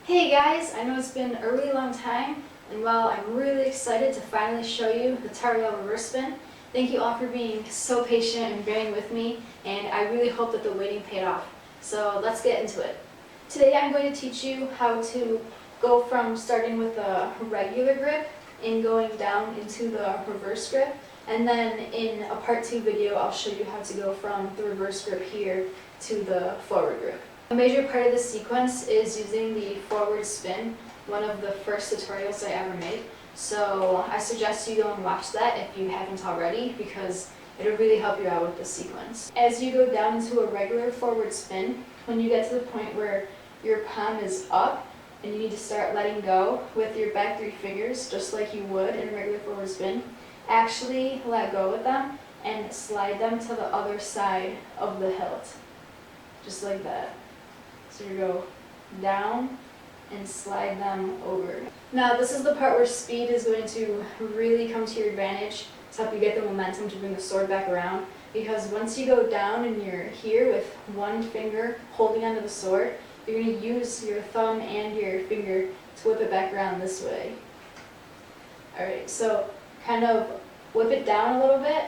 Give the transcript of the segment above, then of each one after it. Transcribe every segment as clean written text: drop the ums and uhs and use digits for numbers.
Hey guys, I know it's been a really long time, and while I'm really excited to finally show you the Tauriel reverse spin, thank you all for being so patient and bearing with me, and I really hope that the waiting paid off. So let's get into it. Today I'm going to teach you how to go from starting with a regular grip and going down into the reverse grip, and then in a part 2 video I'll show you how to go from the reverse grip here to the forward grip. A major part of this sequence is using the forward spin, one of the first tutorials I ever made. So I suggest you go and watch that if you haven't already, because it'll really help you out with this sequence. As you go down into a regular forward spin, when you get to the point where your palm is up and you need to start letting go with your back 3 fingers, just like you would in a regular forward spin, actually let go with them and slide them to the other side of the hilt, just like that. So you go down and slide them over. Now this is the part where speed is going to really come to your advantage to help you get the momentum to bring the sword back around, because once you go down and you're here with one finger holding onto the sword, you're going to use your thumb and your finger to whip it back around this way. Alright, so kind of whip it down a little bit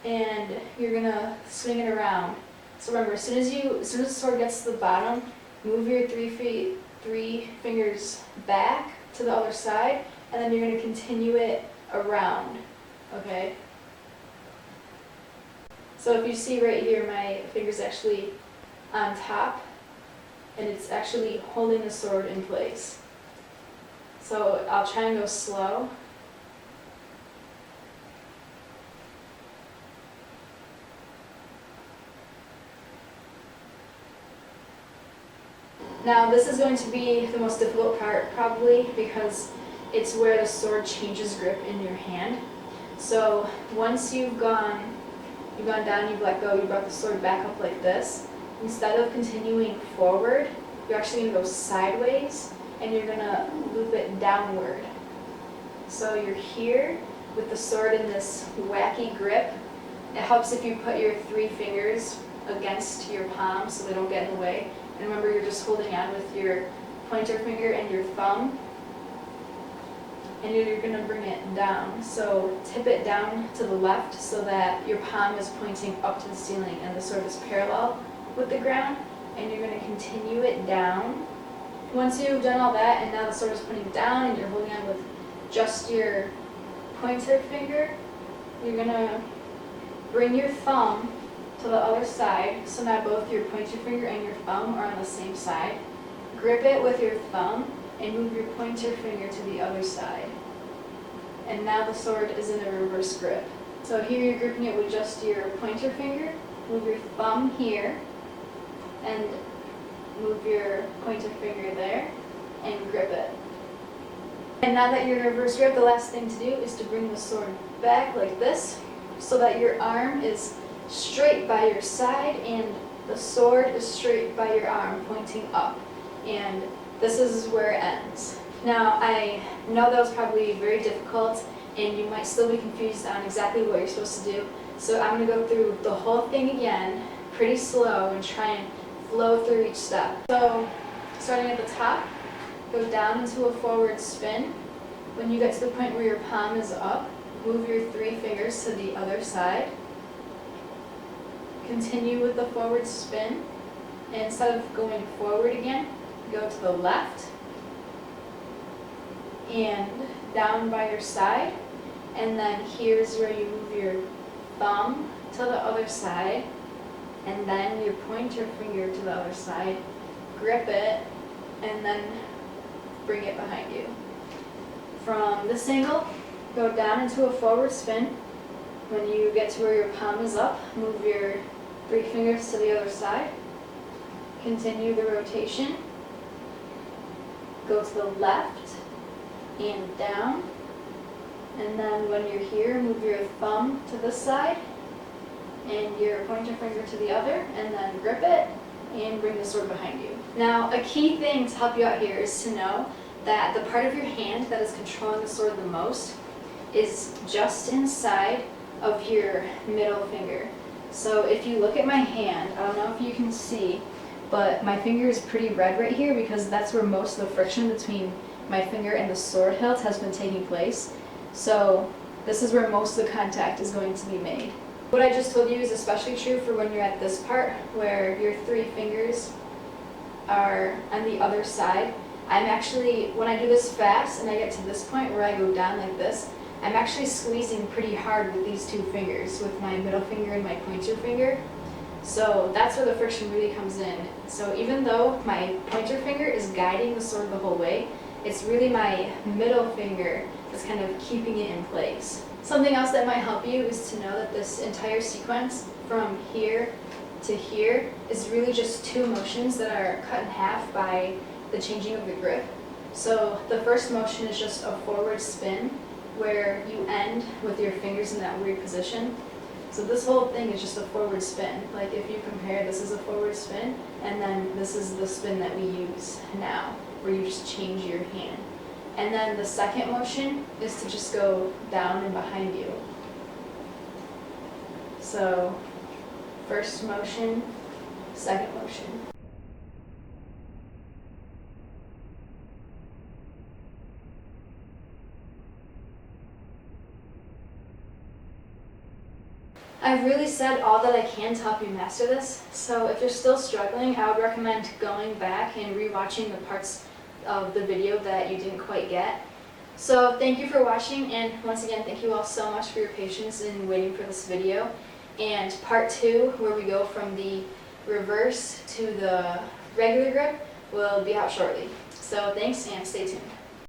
and you're going to swing it around. So remember, as soon as the sword gets to the bottom, move your three fingers back to the other side, and then you're going to continue it around, okay? So if you see right here, my finger's actually on top, and it's actually holding the sword in place. So I'll try and go slow. Now this is going to be the most difficult part probably, because it's where the sword changes grip in your hand. So once you've gone down, you've let go, you brought the sword back up like this, instead of continuing forward, you're actually going to go sideways and you're going to loop it downward. So you're here with the sword in this wacky grip. It helps if you put your 3 fingers against your palm so they don't get in the way. And remember, you're just holding on with your pointer finger and your thumb, and you're going to bring it down. So tip it down to the left so that your palm is pointing up to the ceiling and the sword is parallel with the ground, and you're going to continue it down. Once you've done all that and now the sword is pointing down and you're holding on with just your pointer finger, you're going to bring your thumb to the other side, so now both your pointer finger and your thumb are on the same side. Grip it with your thumb and move your pointer finger to the other side. And now the sword is in a reverse grip. So here you're gripping it with just your pointer finger. Move your thumb here and move your pointer finger there and grip it. And now that you're in reverse grip, the last thing to do is to bring the sword back like this, so that your arm is straight by your side and the sword is straight by your arm pointing up, and this is where it ends. Now I know that was probably very difficult and you might still be confused on exactly what you're supposed to do, so I'm going to go through the whole thing again pretty slow and try and flow through each step. So starting at the top, go down into a forward spin. When you get to the point where your palm is up, move your 3 fingers to the other side. Continue with the forward spin, and instead of going forward again, go to the left and down by your side, and then here's where you move your thumb to the other side and then your pointer finger to the other side, grip it, and then bring it behind you. From this angle, go down into a forward spin. When you get to where your palm is up, move your 3 fingers to the other side. Continue the rotation. Go to the left and down. And then when you're here, move your thumb to this side and your pointer finger to the other, and then grip it and bring the sword behind you. Now, a key thing to help you out here is to know that the part of your hand that is controlling the sword the most is just inside of your middle finger. So if you look at my hand, I don't know if you can see, but my finger is pretty red right here because that's where most of the friction between my finger and the sword hilt has been taking place. So this is where most of the contact is going to be made. What I just told you is especially true for when you're at this part where your 3 fingers are on the other side. I'm actually, when I do this fast and I get to this point where I go down like this, I'm actually squeezing pretty hard with these 2 fingers, with my middle finger and my pointer finger. So that's where the friction really comes in. So even though my pointer finger is guiding the sword the whole way, it's really my middle finger that's kind of keeping it in place. Something else that might help you is to know that this entire sequence from here to here is really just 2 motions that are cut in half by the changing of the grip. So the first motion is just a forward spin where you end with your fingers in that weird position. So this whole thing is just a forward spin. Like if you compare, this is a forward spin, and then this is the spin that we use now, where you just change your hand. And then the second motion is to just go down and behind you. So first motion, second motion. I've really said all that I can to help you master this, so if you're still struggling, I would recommend going back and rewatching the parts of the video that you didn't quite get. So thank you for watching, and once again, thank you all so much for your patience in waiting for this video. And part 2, where we go from the reverse to the regular grip, will be out shortly. So thanks, and stay tuned.